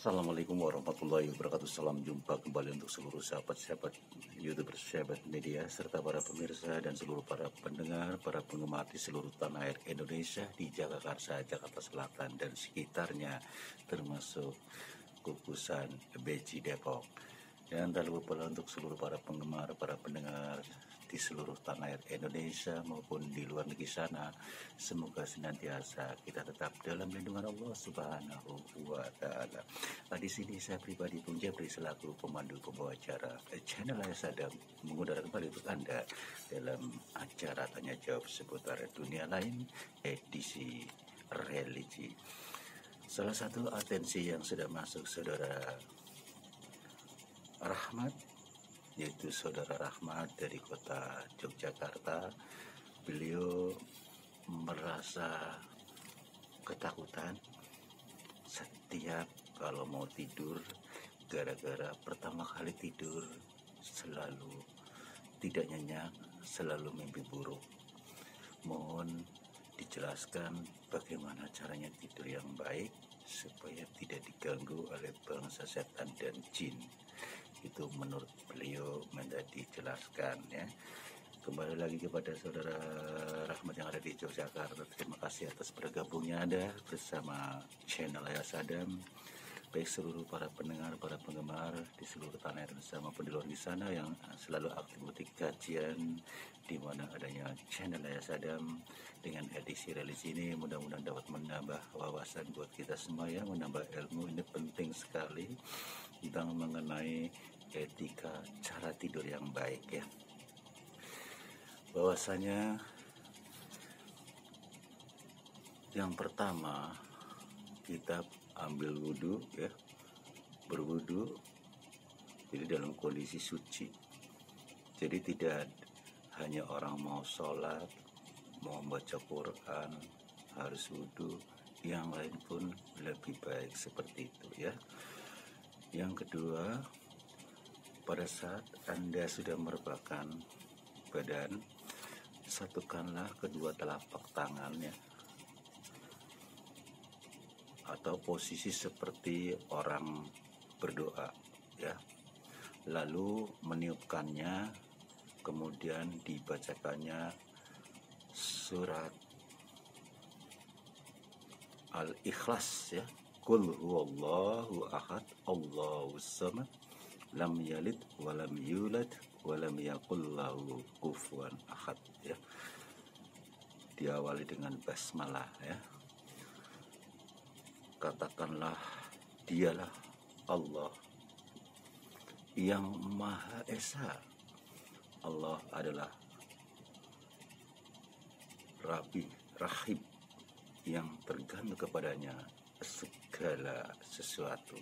Assalamualaikum warahmatullahi wabarakatuh. Salam jumpa kembali untuk seluruh sahabat-sahabat YouTuber, sahabat media, serta para pemirsa dan seluruh para pendengar, para penggemar di seluruh tanah air Indonesia, di Jagakarsa, Jakarta Selatan dan sekitarnya, termasuk Kukusan, Beji, Depok. Dan tak lupa pula untuk seluruh para penggemar, para pendengar di seluruh tanah air Indonesia maupun di luar negeri sana, semoga senantiasa kita tetap dalam lindungan Allah Subhanahu wa Ta'ala. Di sini saya pribadi Bung Jepri selaku pemandu pembawa acara channel Ayah Sadam mengudara kembali untuk Anda dalam acara tanya jawab seputar dunia lain edisi religi. Salah satu atensi yang sudah masuk saudara Rahmat, yaitu saudara Rahmat dari kota Yogyakarta. Beliau merasa ketakutan setiap kalau mau tidur, gara-gara pertama kali tidur selalu tidak nyenyak, selalu mimpi buruk. Mohon dijelaskan bagaimana caranya tidur yang baik supaya tidak diganggu oleh bangsa setan dan jin. Itu menurut beliau minta dijelaskan ya. Kembali lagi kepada saudara Rahmat yang ada di Yogyakarta. Terima kasih atas bergabungnya Anda bersama channel Ayah Sadam. Baik seluruh para pendengar, para penggemar di seluruh tanah air maupun di luar di sana yang selalu aktif mengikuti kajian di mana adanya channel Ayah Sadam dengan edisi religi ini, mudah-mudahan dapat menambah wawasan buat kita semua ya, menambah ilmu. Ini penting sekali tentang mengenai etika cara tidur yang baik ya. Bahwasanya yang pertama kita ambil wudhu ya, berwudhu jadi dalam kondisi suci. Jadi tidak hanya orang mau sholat, mau baca Quran harus wudhu, yang lain pun lebih baik seperti itu ya. Yang kedua, pada saat Anda sudah merebahkan badan, satukanlah kedua telapak tangannya atau posisi seperti orang berdoa ya. Lalu meniupkannya, kemudian dibacakannya surat Al-Ikhlas ya. Qul huwallahu ahad, Allahus samad, lam yalid walam yulad walam yakul lahu kufuwan ahad ya. Diawali dengan basmalah ya. Katakanlah, dialah Allah yang Maha Esa. Allah adalah Rabbi Rahim yang tergantung kepadanya segala sesuatu.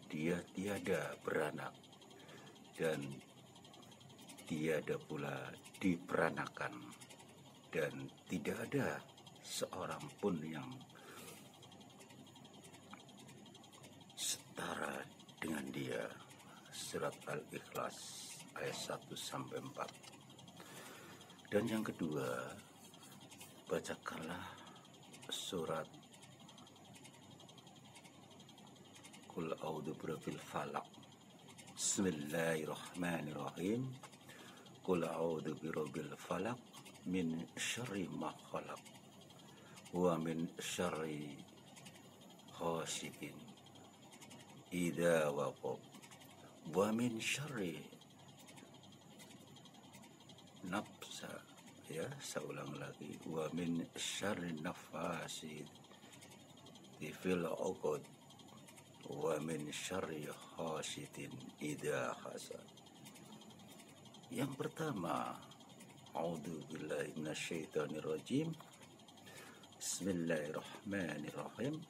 Dia tiada beranak dan tiada pula diperanakan, dan tidak ada seorang pun yang setara dengan dia. Surat Al-Ikhlas ayat 1-4. Dan yang kedua, bacakanlah surat Qul a'udzu birabbil falaq. Bismillahirrahmanirrahim. Qul a'udzu birabbil falaq min syarri ma khalaq wa min syarri hasidin idza waqab wa min syarri nafsa ya, saya ulang lagi, wa min syarri nafasi fil 'uqad wa min syarri hasidin idza hasad. Yang pertama, a'udzubillahi minasyaitonirrajim. Bismillahirrahmanirrahim.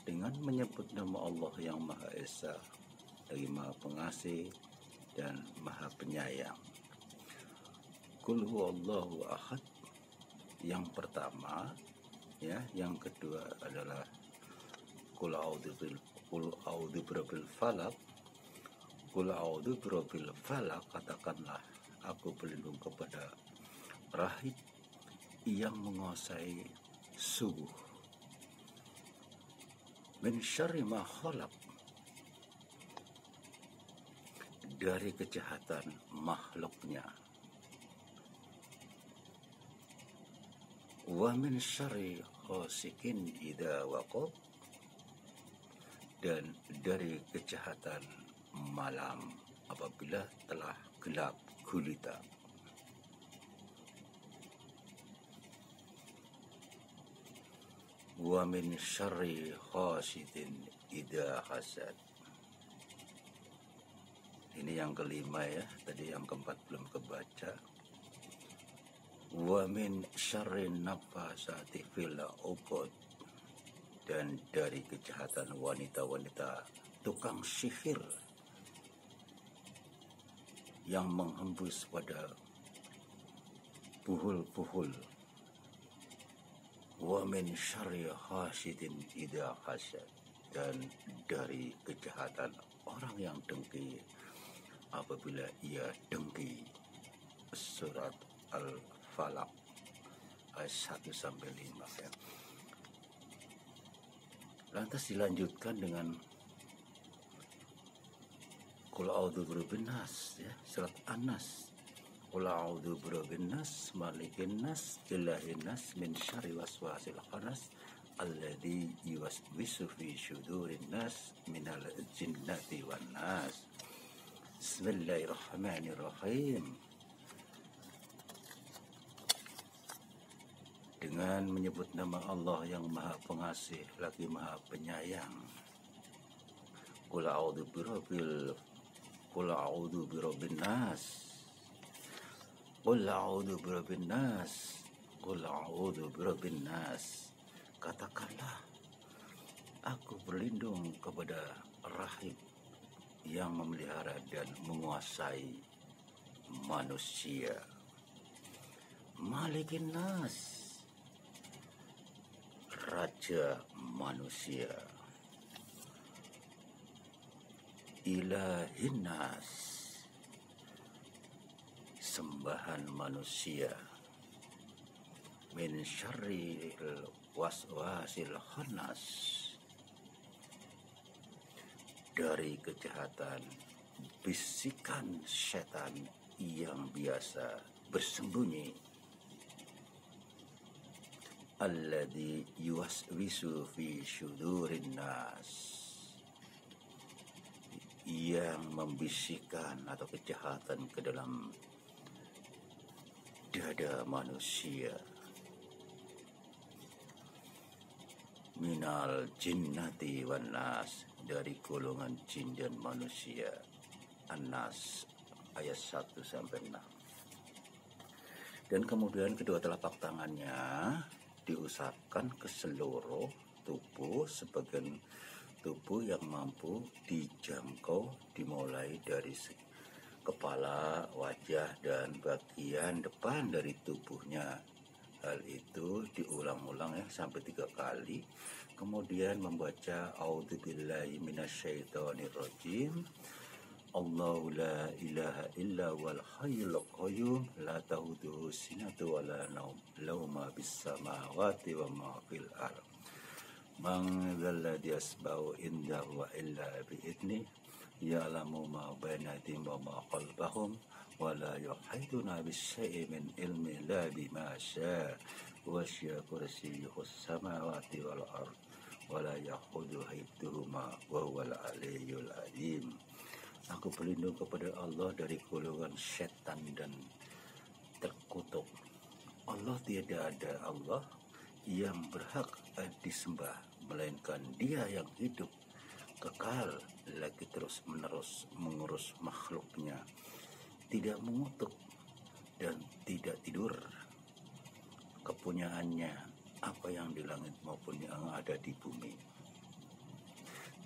Dengan menyebut nama Allah yang Maha Esa, lagi Maha Pengasih dan Maha Penyayang. Qul huwallahu ahad yang pertama ya. Yang kedua adalah Qul a'udzu birabbil falaq. Qul a'udzu birabbil falaq, katakanlah aku berlindung kepada Rahib yang menguasai subuh. min syarri ma khalaq, dari kejahatan makhluknya, wa min syarri ghasikin idza waqab, dan dari kejahatan malam apabila telah gelap gulita. Wa min syarri hasidin idza hasad. Ini yang kelima ya, tadi yang keempat belum kebaca. Wa min syarri nafasati fil uqad, dan dari kejahatan wanita-wanita tukang sihir yang menghembus pada puhul-puhul. Wa min syarri hasidin idza hasad, dan dari kejahatan orang yang dengki apabila ia dengki. Surat Al-Falaq ayat 1 sampai 5 ya. Lantas dilanjutkan dengan Qul a'udzu birabbin nas ya, surat An-Nas. Qul a'udzu birabbin nas, malikin nas, ilahin nas, min syarri waswasil khannas, alladzi yuwaswisu fi syudurin nas, minal jinnati wan nas. Bismillahirrahmanirrahim. Dengan menyebut nama Allah yang Maha Pengasih lagi Maha Penyayang. Qul a'udzu birabbin nas. Qul a'udzu birabbin nas. Qul a'udzu birabbin nas. Katakanlah, aku berlindung kepada Rahib yang memelihara dan menguasai manusia. Malikin nas, raja manusia. Ilahin nas, sembahan manusia. Min syarril waswasil khannas, dari kejahatan bisikan setan yang biasa bersembunyi. Alladzi yuwaswisu fi syudurin nas, yang membisikkan atau kejahatan ke dalam dada manusia. Minal jinnati wan nas, dari golongan jin dan manusia. An-Nas ayat 1 sampai 6. Dan kemudian kedua telapak tangannya diusapkan ke seluruh tubuh, sebagian tubuh yang mampu dijangkau, dimulai dari kepala, wajah, dan bagian depan dari tubuhnya. Hal itu diulang-ulang ya sampai 3 kali. Kemudian membaca a'udzubillahi minasyaitonirrajim. Allahu la ilaha illa wal hayyul qayyum, la ta'khudhuhu sinatun wa la naum, lahu ma bis samawati wa ma fil ardh. Man dzalladzi yasba'u indahu wa illa bi idni, ya'lamu ma baina aydihim wa ma khalfahum, wa la yuhituna bi syai'in min ilmi la bima syaa, wa syaa kursiyyuhu samawati wal ardh, wa la yaqudu hifdzuhuma wa huwal aliyyul azim. Aku berlindung kepada Allah dari golongan setan dan terkutuk. Allah, tiada ada Allah yang berhak disembah melainkan Dia yang hidup, kekal, lagi terus menerus mengurus makhluknya, tidak mengutuk dan tidak tidur. Kepunyaannya apa yang di langit maupun yang ada di bumi.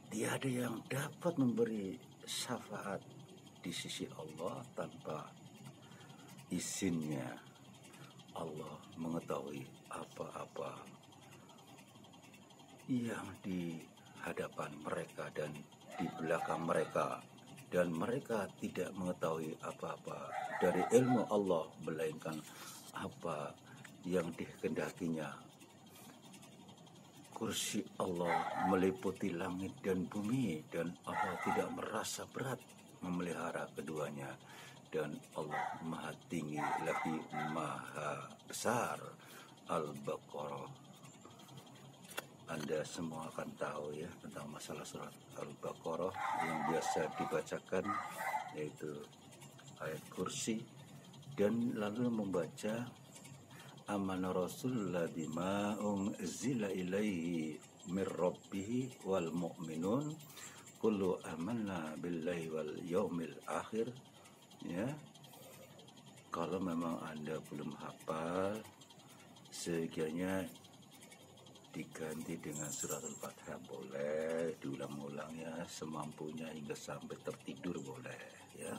Tiada yang dapat memberi syafaat di sisi Allah tanpa izinnya. Allah mengetahui apa-apa yang di hadapan mereka dan di belakang mereka, dan mereka tidak mengetahui apa-apa dari ilmu Allah melainkan apa yang dikehendakinya. kursi Allah meliputi langit dan bumi, dan Allah tidak merasa berat memelihara keduanya, dan Allah maha tinggi lagi maha besar. Al-Baqarah. Anda semua akan tahu ya tentang masalah surat Al-Baqarah yang biasa dibacakan, yaitu ayat kursi, dan lalu membaca amana rasulullah bima unzila ilaihi mir rabbih wal mu'minun kullu amanna billahi wal yaumil akhir. Ya, kalau memang Anda belum hafal, sekiranya diganti dengan surat Al-Fatihah boleh, diulang-ulang ya semampunya hingga sampai tertidur boleh ya.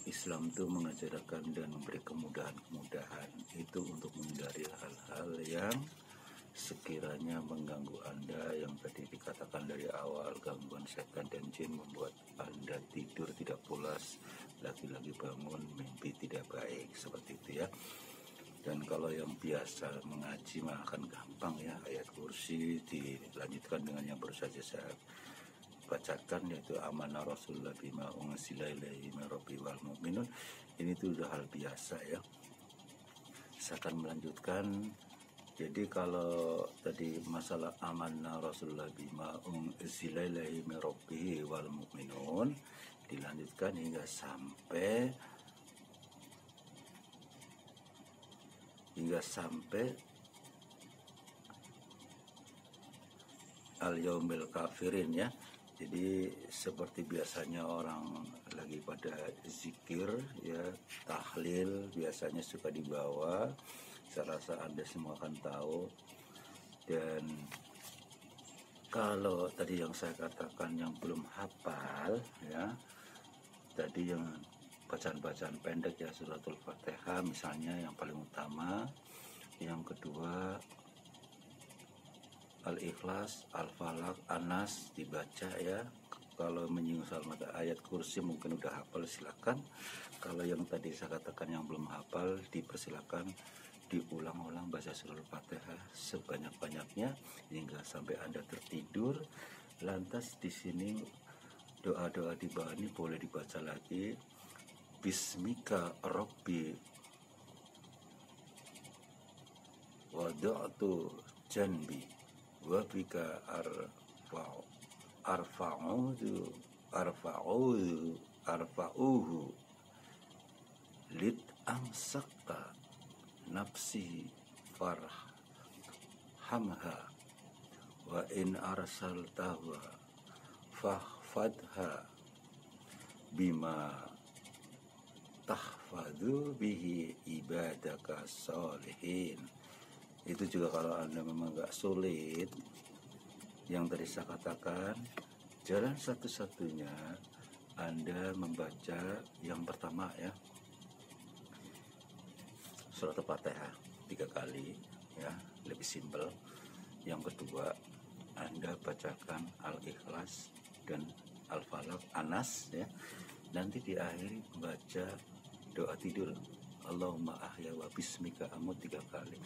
Islam itu mengajarkan dan memberi kemudahan-kemudahan itu untuk menghindari hal-hal yang sekiranya mengganggu Anda, yang tadi dikatakan dari awal, gangguan setan dan jin membuat Anda tidur tidak pulas, lagi-lagi bangun mimpi tidak baik, seperti itu ya. Dan kalau yang biasa mengaji mah akan gampang ya, ayat kursi dilanjutkan dengan yang baru saja saya bacakan, yaitu amanah rasulullah bima unzila ilaihi mir rabbil wal mu'minun. Ini tuh udah hal biasa ya. Saya akan melanjutkan. Jadi kalau tadi masalah amanah rasulullah bima unzila ilaihi mir rabbil wal mu'minun dilanjutkan hingga sampai al-yaumil kafirin ya. Jadi seperti biasanya orang lagi pada zikir ya, tahlil biasanya suka dibawa. Saya rasa Anda semua akan tahu. Dan kalau tadi yang saya katakan yang belum hafal ya, tadi yang bacaan-bacaan pendek ya, suratul Fatihah misalnya yang paling utama, yang kedua Al-Ikhlas, Al-Falaq, An-Nas dibaca ya. Kalau menyinggung soal mata ayat kursi mungkin udah hafal, silakan. Kalau yang tadi saya katakan yang belum hafal, dipersilakan diulang-ulang baca surah Al-Fatihah sebanyak-banyaknya hingga sampai Anda tertidur. Lantas di sini doa-doa di bawah ini boleh dibaca lagi. Bismika Rabbi wada'tu janbi wa bika arfa'uhu lid amsakta nafsi farhamha wa in arsaltahu fahfadha bima tahfadhu bihi ibadaka solihin. Itu juga kalau Anda memang gak sulit yang tadi saya katakan, jalan satu-satunya Anda membaca yang pertama ya, surat Al-Fatihah 3 kali ya, lebih simpel. Yang kedua Anda bacakan Al-Ikhlas dan Al-Falaq, Anas ya. Nanti diakhiri baca doa tidur, Allahumma ahya wa bismika amut 3 kali.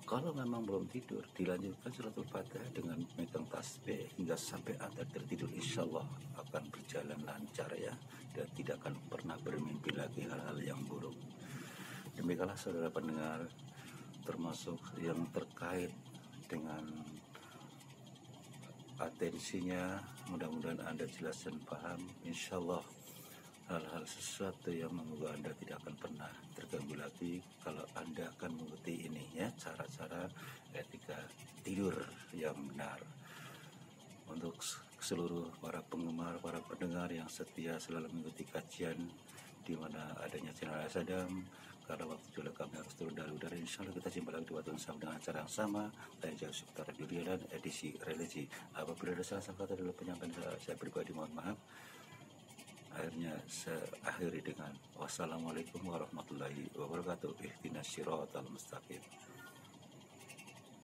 Kalau memang belum tidur, dilanjutkan suratul Fatihah dengan megang tasbih hingga sampai Anda tertidur. Insya Allah akan berjalan lancar ya, dan tidak akan pernah bermimpi lagi hal-hal yang buruk. Demikianlah saudara pendengar, termasuk yang terkait dengan atensinya, mudah-mudahan Anda jelas dan paham. Insya Allah hal-hal sesuatu yang membuat Anda tidak akan pernah terganggu lagi kalau Anda akan mengikuti ini ya, cara-cara etika tidur yang benar. Untuk seluruh para penggemar, para pendengar yang setia selalu mengikuti kajian di mana adanya channel Al-Sadam, karena waktu juga kami harus turun dari udara. Insya Allah kita jumpa lagi di waktu yang sama dengan acara yang sama. Saya jauh seputar dunia dan edisi religi. Apabila ada salah kata dalam penyampaian saya pribadi, mohon maaf. Akhirnya saya akhiri dengan wassalamualaikum warahmatullahi wabarakatuh. Ihdinas siratal mustaqim.